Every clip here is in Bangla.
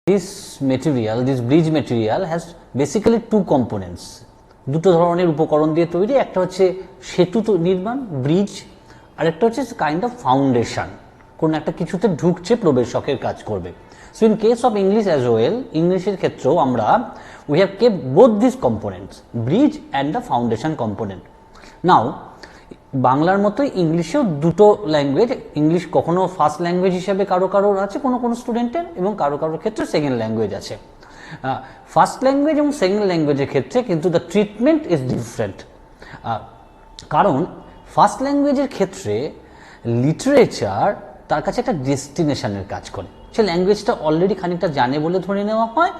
this bridge material has basically two components. দুটো ধরনের উপকরণ দিয়ে তৈরি, একটা হচ্ছে সেতু নির্মাণ, ব্রিজ, আর একটা হচ্ছে কাইন্ড অফ ফাউন্ডেশন, কোন একটা কিছুতে ঢুকছে, প্রবেশকের কাজ করবে। So in case of English as well, ইংলিশের ক্ষেত্রেও আমরা we have kept both this components, bridge and the foundation component. Now বাংলার মতোই ইংলিশেও দুটো ল্যাঙ্গুয়েজ, ইংলিশ কখনো ফার্স্ট ল্যাঙ্গুয়েজ হিসেবে কারোর আছে কোনো স্টুডেন্টের, এবং কারোর ক্ষেত্রে সেকেন্ড ল্যাঙ্গুয়েজ আছে। ফার্স্ট ল্যাঙ্গুয়েজ এবং সেকেন্ড ল্যাঙ্গুয়েজের ক্ষেত্রে কিন্তু দ্য ট্রিটমেন্ট ইজ ডিফারেন্ট। কারণ ফার্স্ট ল্যাঙ্গুয়েজের ক্ষেত্রে লিটারেচার তার কাছে একটা ডেস্টিনেশনের কাজ করে, সে ল্যাঙ্গুয়েজটা অলরেডি খানিকটা জানে বলে ধরে নেওয়া হয়,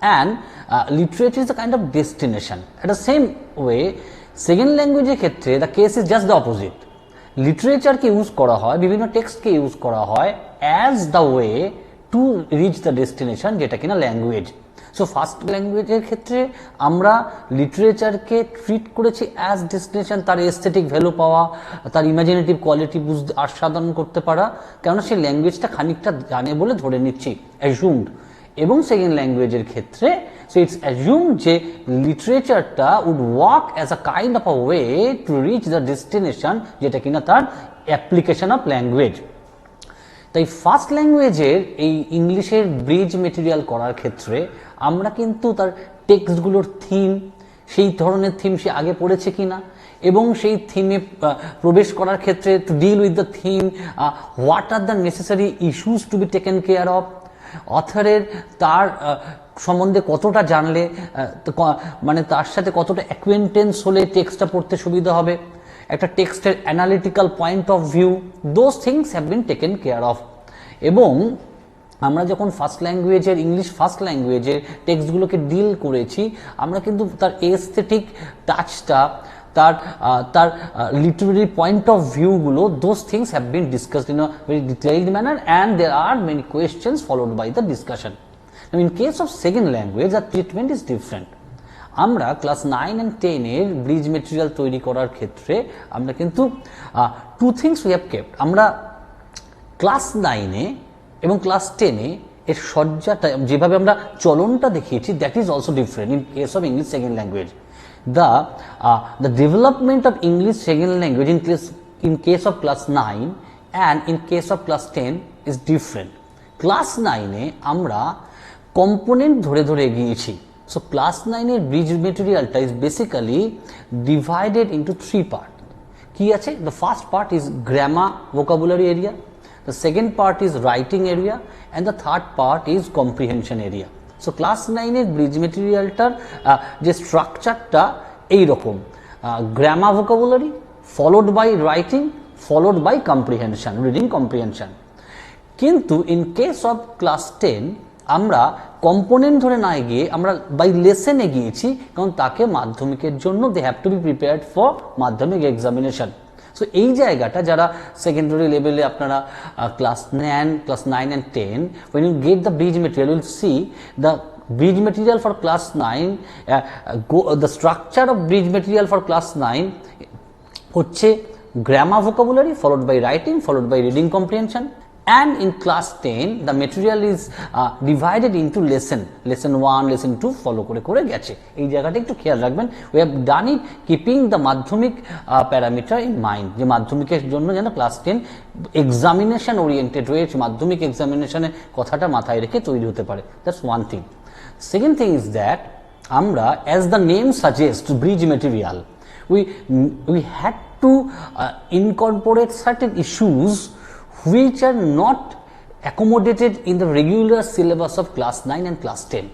and literature is the kind of destination. At the same way second ল্যাঙ্গুয়েজের ক্ষেত্রে the case is just the opposite. লিটারেচারকে ইউজ করা হয়, বিভিন্ন টেক্সটকে ইউজ করা হয় as the way to reach the destination, যেটা কিনা ল্যাঙ্গুয়েজ। সো ফার্স্ট ল্যাঙ্গুয়েজের ক্ষেত্রে আমরা লিটারেচারকে ট্রিট করেছি অ্যাজ ডেস্টিনেশন, তার এস্থেটিক ভ্যালু পাওয়া, তার ইমাজিনেটিভ কোয়ালিটি বুঝতে আস্বাদন করতে পারা, কেননা সেই ল্যাঙ্গুয়েজটা খানিকটা জানে বলে ধরে নিচ্ছি, অ্যাজুমড। এবং সেকেন্ড ল্যাঙ্গুয়েজের ক্ষেত্রে সো ইটস অ্যাজুম যে লিটারেচারটা would work as a kind of a way to reach the destination, যেটা কিনা তার অ্যাপ্লিকেশন অফ ল্যাঙ্গুয়েজ। তাই ফার্স্ট ল্যাঙ্গুয়েজের এই ইংলিশের ব্রিজ মেটেরিয়াল করার ক্ষেত্রে আমরা কিন্তু তার টেক্সটগুলোর থিম, সেই ধরনের থিম সে আগে পড়েছে কিনা, এবং সেই থিমে প্রবেশ করার ক্ষেত্রে to deal with the theme, what are the necessary issues to be taken care of, অথরের তার সম্বন্ধে কতটা জানলে, মানে তার সাথে কতটা অ্যাকুয়েন্টেন্স হলে টেক্সটটা পড়তে সুবিধা হবে, একটা টেক্সটের analytical point of view, those things have been taken care of. এবং আমরা যখন ফার্স্ট ল্যাঙ্গুয়েজের ইংলিশ ফার্স্ট ল্যাঙ্গুয়েজের টেক্সটগুলোকে ডিল করেছি, আমরা কিন্তু তার এস্থেটিক টাচটা, তার লিটারারি পয়েন্ট অফ ভিউগুলো, those things have been discussed in a very detailed manner, and there are many questions followed by the discussion. In case of second language the treatment is different. আমরা ক্লাস 9 and 10 এর ব্রিজ মেটেরিয়াল তৈরি করার ক্ষেত্রে আমরা কিন্তু two things we have kept. আমরা ক্লাস 9-এ এবং ক্লাস 10-এ এর সজ্জাটা, যেভাবে আমরা চলনটা দেখিয়েছি, that is also different in case of English second language. The development of English second language in case of class 9 and in case of class 10 is different. Class 9-এ আমরা কম্পোনেন্ট ধরে ধরে এগিয়েছি। So class 9 এর bridge মেটেরিয়ালটা is basically divided into three parts. কি আছে? The first part is grammar vocabulary area, the second part is writing area, and the third part is comprehension area. So class 9-এর ব্রিজ মেটেরিয়ালটার যে স্ট্রাকচারটা এইরকম, grammar vocabulary followed by writing followed by comprehension, reading comprehension. কিন্তু ইন কেস অফ ক্লাস 10 আমরা কম্পোনেন্ট ধরে না গিয়ে আমরা বাই লেসেনে গিয়েছি, কারণ তাকে মাধ্যমিকের জন্য they have to be prepared for Madhyamik examination. So এই জায়গাটা যারা সেকেন্ডারি লেভেলে আপনারা class 9 and 10, when you get the bridge material, you will see the bridge material for class 9, the structure of bridge material for class 9 হচ্ছে grammar vocabulary followed by writing followed by reading comprehension, and in class 10 the material is divided into lesson 1 lesson 2 follow করে করে গেছে। এই জায়গাটা একটু খেয়াল রাখবেন। we have done it keeping the মাধ্যমিক প্যারামিটার in mind, যে মাধ্যমিকের জন্য যেন ক্লাস 10 এক্সামিনেশন ওরিয়েন্টেড হয়েছে, মাধ্যমিক এক্সামিনেশনের কথাটা মাথায় রেখে তৈরি হতে পারে। That's one thing. Second thing is that আমরা, as the name suggest, bridge material, we had to incorporate certain issues which are not accommodated in the regular syllabus of class 9 and class 10.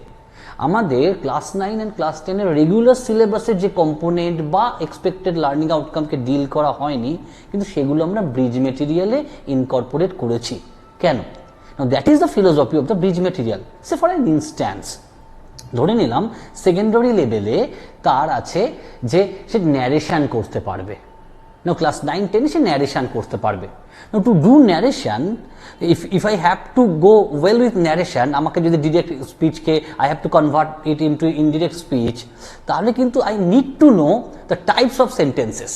আমাদের ক্লাস 9 and class 10 এর রেগুলার সিলেবাসের যে কম্পোনেন্ট বা এক্সপেক্টেড লার্নিং আউটকামকে ডিল করা হয়নি, কিন্তু সেগুলো আমরা ব্রিজ মেটেরিয়ালে ইনকর্পোরেট করেছি। কেন? Now that is the philosophy of the bridge material. Say for an instance, ধরে নিলাম সেকেন্ডারি লেভেলে তার আছে যে সে ন্যারেশন করতে পারবে। Now class 9, 10 সে ন্যারেশন করতে পারবে। Now to do narration, if I have to go well with narration, আমাকে যদি direct স্পিচকে I have to convert it into indirect speech, তাহলে কিন্তু I need to know the types of sentences.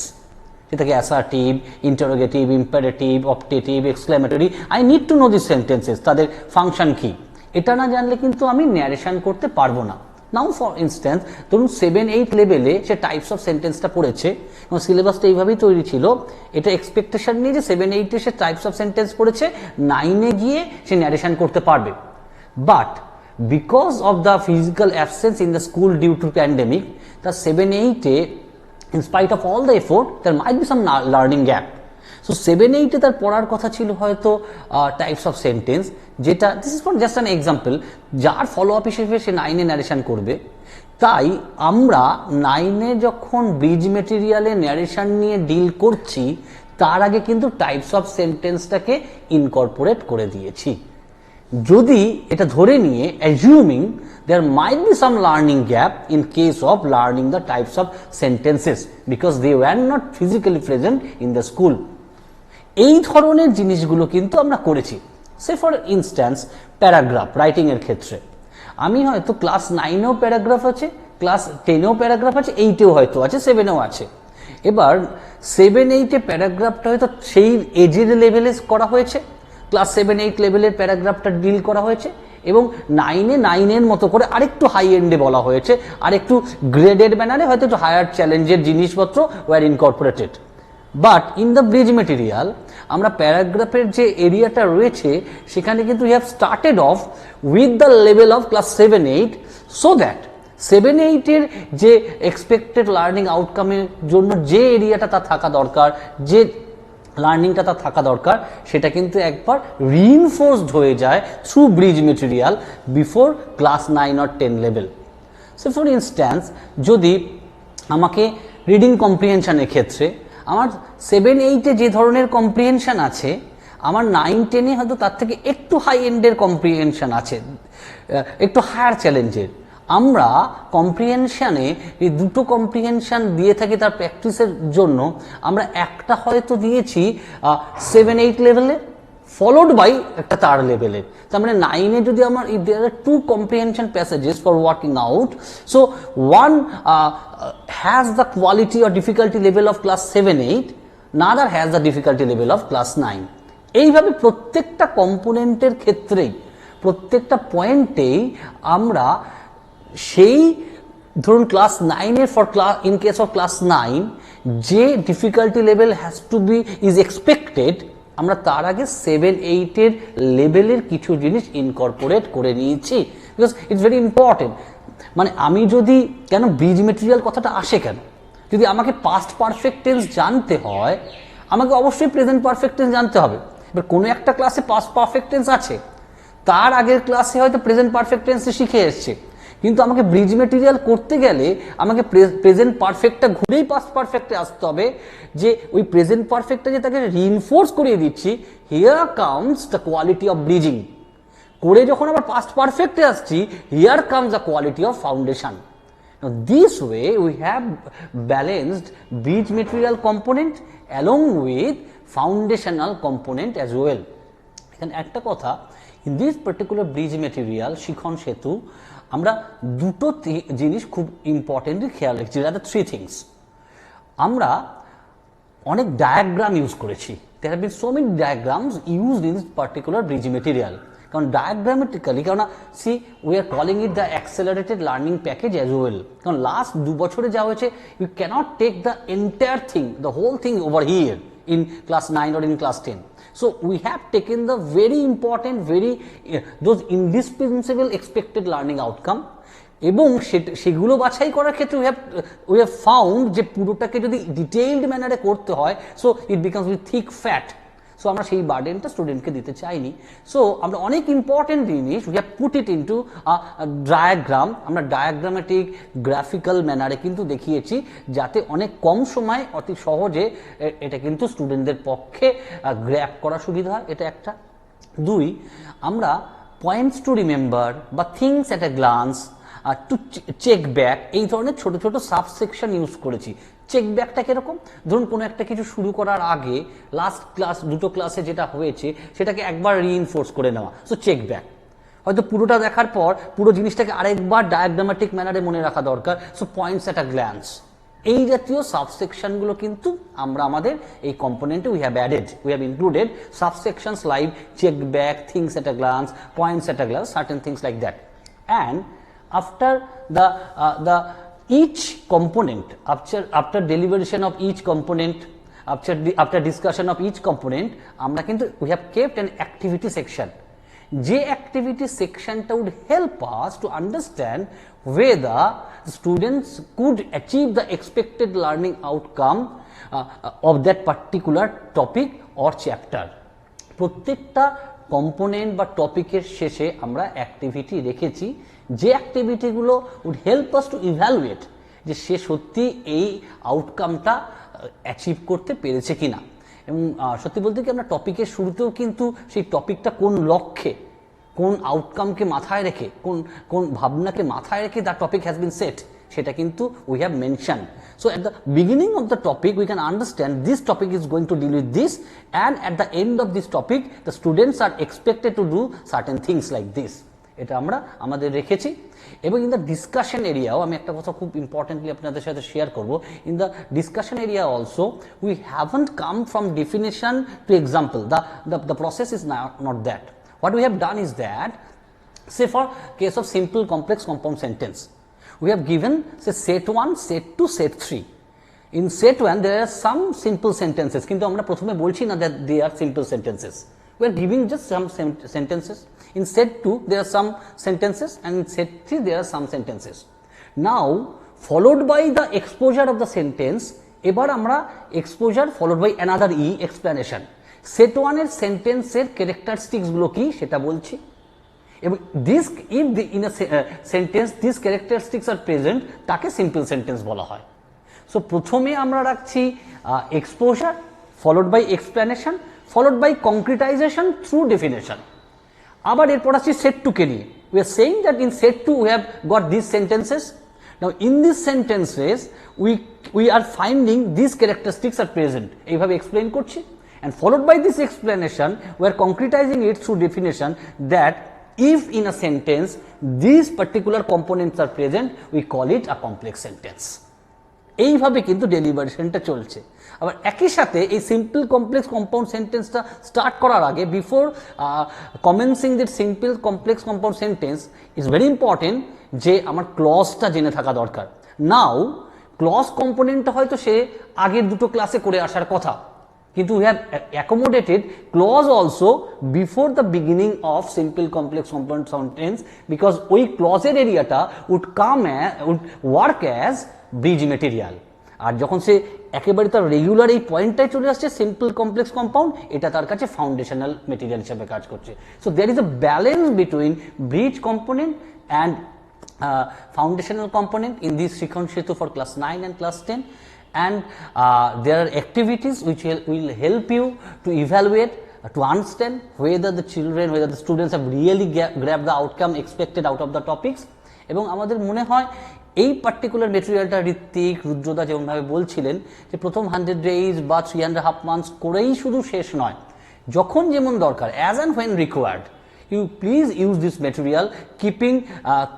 সেটাকে assertive, interrogative, imperative, optative, exclamatory, I need to know these sentences, তাদের ফাংশন কি। এটা না জানলে কিন্তু আমি ন্যারেশন করতে পারবো না। নাও ফর ইনস্ট্যান্স ধরুন 7-8 লেভেলে সে টাইপস অফ সেন্টেন্সটা পড়েছে এবং সিলেবাসটা এইভাবেই তৈরি ছিল, এটা এক্সপেকটেশন নিয়ে যে 7-8-এ সে টাইপস অফ সেন্টেন্স পড়েছে, 9-এ গিয়ে সে ন্যারেশন করতে পারবে। But because of the physical absence in the school due to pandemic, the 7-8-এ in spite of all the effort there might be some learning gap. So 7-8-এ তার পড়ার কথা ছিল হয়তো টাইপস অফ সেন্টেন্স, যেটা this is for just an example, যার ফলো আপ হিসেবে সে 9-এ ন্যারেশন করবে। তাই আমরা 9-এ যখন ব্রিজ মেটেরিয়ালে ন্যারেশন নিয়ে ডিল করছি, তার আগে কিন্তু টাইপস অফ সেন্টেন্সটাকে ইনকর্পোরেট করে দিয়েছি। যদি এটা ধরে নিয়ে assuming there might be some learning gap in case of learning the types of sentences because they were not physically present in the school, এই ধরনের জিনিসগুলো কিন্তু আমরা করেছি। সে ফর ইনস্ট্যান্স প্যারাগ্রাফ রাইটিং এর ক্ষেত্রে আমি হয়তো ক্লাস 9-এও প্যারাগ্রাফ আছে, ক্লাস 10-এও প্যারাগ্রাফ আছে, 8-এও হয়তো আছে, 7-এও আছে। এবার 7-8-এ প্যারাগ্রাফটা হয়তো সেই এজের লেভেলে করা হয়েছে, ক্লাস 7-8 লেভেলের প্যারাগ্রাফটা ডিল করা হয়েছে, এবং 9-এ 9-এর মতো করে আরেকটু হাই এন্ডে বলা হয়েছে, আর একটু গ্রেডেড ম্যানারে হয়তো একটু হায়ার চ্যালেঞ্জের জিনিসপত্র were incorporated. But in the bridge material আমরা প্যারাগ্রাফের যে এরিয়াটা রয়েছে সেখানে কিন্তু we have started off with the level of class 7-8 so that 7-8-এর যে এক্সপেক্টেড লার্নিং আউটকামের জন্য যে এরিয়াটা তার থাকা দরকার, যে লার্নিংটা তার থাকা দরকার, সেটা কিন্তু একবার রিইনফোর্সড হয়ে যায় through bridge material before class 9 or 10 level. So for instance যদি আমাকে রিডিং কম্প্রিহেনশনের ক্ষেত্রে আমার 7-8-এ যে ধরনের কম্প্রিহেনশন আছে, আমার 9-10-এ হয়তো তার থেকে একটু হাই এন্ডের কম্প্রিহেনশন আছে, একটু হায়ার চ্যালেঞ্জের। আমরা কম্প্রিহেনশনে এই দুটো কম্প্রিহেনশন দিয়ে থাকি তার প্র্যাকটিসের জন্য। আমরা একটা হয়তো দিয়েছি 7-8 লেভেলে ফলোড বাই একটা তার লেভেলের। তার মানে 9-এ যদি আমার there are two comprehension passages for working out, so one has the quality or difficulty level of class 7-8, another has the difficulty level of class 9। এইভাবে প্রত্যেকটা কম্পোনেন্টের ক্ষেত্রেই, প্রত্যেকটা পয়েন্টেই আমরা সেই ধরুন ক্লাস 9-এর for class in case of class 9 যে difficulty level has to be is expected, আমরা তার আগে 7-8-এর লেভেলের কিছু জিনিস ইনকর্পোরেট করে নিয়েছি, বিকজ ইটস ভেরি ইম্পর্টেন্ট। মানে আমি যদি, কেন ব্রিজ মেটেরিয়াল কথাটা আসে কেন, যদি আমাকে পাস্ট পারফেক্ট টেন্স জানতে হয়, আমাকে অবশ্যই প্রেজেন্ট পারফেক্ট টেন্স জানতে হবে। এবার কোনো একটা ক্লাসে পাস্ট পারফেক্ট টেন্স আছে, তার আগের ক্লাসে হয়তো প্রেজেন্ট পারফেক্ট টেন্স শিখে এসছে, কিন্তু আমাকে ব্রিজ মেটেরিয়াল করতে গেলে আমাকে প্রেজেন্ট পারফেক্টটা ঘুরেই পাস্ট পারফেক্টে আসতে হবে, যে ওই প্রেজেন্ট পারফেক্টটা যে তাকে রিইনফোর্স করিয়ে দিচ্ছি, here comes the quality of bridging. করে যখন আবার পাস্ট পারফেক্টে আসছি, here comes the quality of foundation. This way we have balanced bridge material component along with foundational component as well. এখানে একটা কথা, in this particular bridge material শিখন সেতু আমরা দুটো জিনিস খুব ইম্পর্টেন্টলি খেয়াল রেখেছি, দ্যাট থ্রি থিংস। আমরা অনেক ডায়াগ্রাম ইউজ করেছি, there have been so many diagrams used in this particular bridge material. কারণ ডায়াগ্রামেটিক্যালি, কারণ see we are calling it the accelerated learning package as well. কারণ লাস্ট 2 বছরে যা হয়েছে, you can't take the entire thing, the whole thing over here in class 9 or in class 10. So we have taken the very important, very those indispensable expected learning outcome, এবং সেগুলো বাছাই করার ক্ষেত্রে we have found যে পুরোটাকে যদি ডিটেইলড ম্যানারে করতে হয়, so it becomes with thick fat. So আমরা সেই বার্ডেনটা স্টুডেন্টকে দিতে চাইনি। সো আমরা অনেক ইম্পর্টেন্ট জিনিস we have put it into diagram, আমরা ডায়াগ্রামেটিক গ্রাফিক্যাল ম্যানারে কিন্তু দেখিয়েছি, যাতে অনেক কম সময় অতি সহজে এটা কিন্তু স্টুডেন্টদের পক্ষে গ্র্যাপ করা সুবিধা হয়। এটা একটা। 2, আমরা পয়েন্টস টু রিমেম্বার বা things at a glance, to check back, এই ধরনের ছোট ছোট সাবসেকশন ইউজ করেছি। চেক ব্যাকটা কিরকম, ধরুন কোনো একটা কিছু শুরু করার আগে লাস্ট ক্লাস 2টো ক্লাসে যেটা হয়েছে সেটাকে একবার রিইনফোর্স করে নেওয়া, সো চেক ব্যাক। হয়তো পুরোটা দেখার পর পুরো জিনিসটাকে আরেকবার ডায়াগ্রামেটিক ম্যানারে মনে রাখা দরকার, so points at a glance. এই জাতীয় সাবসেকশনগুলো কিন্তু আমরা আমাদের এই কম্পোনেন্টে we have included subsections like check back, things at a glance, points at a glance, certain things like that. And after the each component, after deliberation of each component, after discussion of each component, আমরা কিন্তু we have kept an activity section. যে activity sectionটা would help us to understand whether students could achieve the expected learning outcome of that particular topic or chapter. প্রত্যেকটা কম্পোনেন্ট বা টপিকের শেষে আমরা অ্যাক্টিভিটি রেখেছি, যে অ্যাক্টিভিটিগুলো would help us to evaluate যে সে সত্যি এই আউটকামটা অ্যাচিভ করতে পেরেছে কিনা। এবং সত্যি বলতে কি আমরা টপিকের শুরুতেও কিন্তু সেই টপিকটা কোন লক্ষ্যে, কোন আউটকামকে মাথায় রেখে, কোন ভাবনাকে মাথায় রেখে the topic has been set, সেটা কিন্তু we have mention. So at the beginning of the topic we can understand this topic is going to deal with this, and at the end of this topic the students are expected to do certain things like this. এটা আমরা আমাদের রেখেছি। এবং ইন দ্য ডিসকাশন এরিয়াও আমি একটা কথা খুব ইম্পর্টেন্টলি আপনাদের সাথে শেয়ার করব। In the discussion area also we haven't come from definition to example. The process is not that. What we have done is that, say for case of simple complex compound sentence, we have given say set 1, set 2, set 3. In set 1 there are some simple sentences, কিন্তু আমরা প্রথমে বলছি না that they are simple sentences, we are giving just some sentences. In set 2 there are some sentences, and in set 3 there are some sentences. Now followed by the exposure of the sentence, এবার আমরা exposure followed by another explanation. set 1 এর সেন্টেন্সের ক্যারেক্টারিস্টিক্স গুলো কি সেটা বলছি, এবং this if in a sentence this characteristics are present, তাকে সিম্পল সেন্টেন্স বলা হয়। সো প্রথমে আমরা রাখছি exposure followed by explanation followed by concretization through definition. আবার এরপর আসছি সেট 2 কে নিয়ে। We are saying that in set 2 we have got this sentences. Now in this sentences we are finding this characteristics are present, এইভাবে এক্সপ্লেন করছি। And followed by this explanation we are concretizing it through definition that if in a sentence these particular components are present we call it a complex sentence. এইভাবে কিন্তু ডেলিভারেশনটা চলছে। আবার একই সাথে এই সিম্পল কমপ্লেক্স কম্পাউন্ড সেন্টেন্সটা স্টার্ট করার আগে, before commencing this simple complex compound sentence is very important যে আমার ক্লজটা জেনে থাকা দরকার। নাও ক্লজ কম্পোনেন্টটা হয়তো সে আগের দুটো ক্লাসে করে আসার কথা, কিন্তু we have accommodated clause also before the beginning of simple complex compound sentence, because ওই ক্লজের এরিয়াটা would work as bridge material। আর যখন সে একেবারে তার রেগুলার এই পয়েন্টটাই চলে আসছে সিম্পল কমপ্লেক্স কম্পাউন্ড, এটা তার কাছে ফাউন্ডেশনাল মেটেরিয়াল হিসেবে কাজ করছে। So there is a balance between bridge component and foundational component in this Shikhon Setu for class 9 and class 10. And there are activities which will help you to evaluate, to understand whether the children, whether the students have really grabbed the outcome expected out of the topics. এবং আমাদের মনে হয় এই পার্টিকুলার মেটেরিয়ালটা ঋত্বিক, রুদ্রদা যেমনভাবে বলছিলেন যে প্রথম 100 days বা 3.5 months করেই শুধু শেষ নয়, যখন যেমন দরকার, as and when required, you please use this material keeping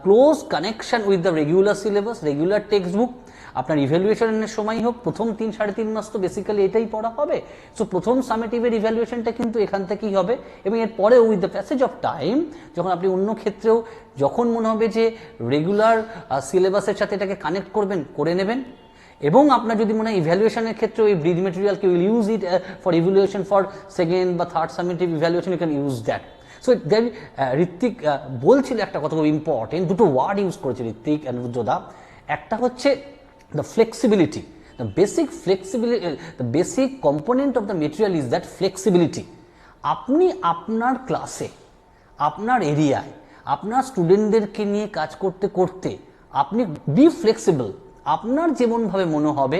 close connection with the regular syllabus, regular textbook. আপনার ইভ্যালুয়েশনের সময় হোক, প্রথম 3-3.5 মাস তো বেসিক্যালি এটাই পড়া হবে। সো প্রথম সামেটিভের ইভ্যালুয়েশনটা কিন্তু এখান থেকেই হবে, এবং এরপরে with the passage of time যখন আপনি অন্য ক্ষেত্রেও যখন মনে হবে যে রেগুলার সিলেবাসের সাথে এটাকে কানেক্ট করবেন, করে নেবেন। এবং আপনার যদি মনে হয় ইভ্যালুয়েশনের ক্ষেত্রে ওই ব্রিজ মেটেরিয়ালকে will use it for evaluation for second বা third summative evaluation, you can use that. So then Ritwik বলছিল একটা কথা খুব ইম্পর্টেন্ট, দুটো ওয়ার্ড ইউজ করেছে ঋত্বিক অ্যান্ড রুদ্রদা। একটা হচ্ছে the flexibility, the basic component of the material is that flexibility. আপনি আপনার ক্লাসে, আপনার এরিয়ায়, আপনার স্টুডেন্টদেরকে নিয়ে কাজ করতে করতে আপনি বি ফ্লেক্সিবল, আপনার যেমনভাবে মনে হবে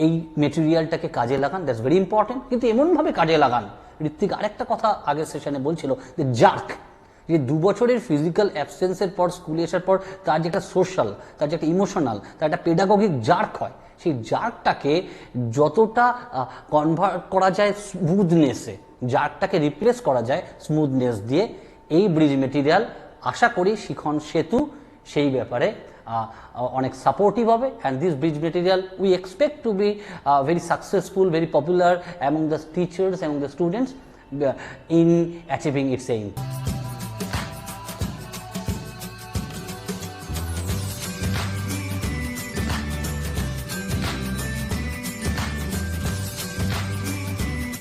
এই মেটেরিয়ালটাকে কাজে লাগান, দ্যাটস ভেরি ইম্পর্টেন্ট। কিন্তু এমনভাবে কাজে লাগান, ঋত্বিক আরেকটা কথা আগের সেশনে বলছিল যে জার্ক, যে 2 বছরের ফিজিক্যাল অ্যাবসেন্সের পর স্কুলে আসার পর তার যে একটা সোশ্যাল, তার যে একটা ইমোশনাল, তার একটা পেডাগগিক জার্ক হয়, সেই জার্কটাকে যতটা কনভার্ট করা যায় স্মুথনেসে, জার্কটাকে রিপ্লেস করা যায় স্মুথনেস দিয়ে, এই ব্রিজ মেটেরিয়াল আশা করি শিখন সেতু সেই ব্যাপারে অনেক সাপোর্টিভ হবে, and this bridge material we expect to be very successful, very popular among the teachers, among the students in achieving its aim.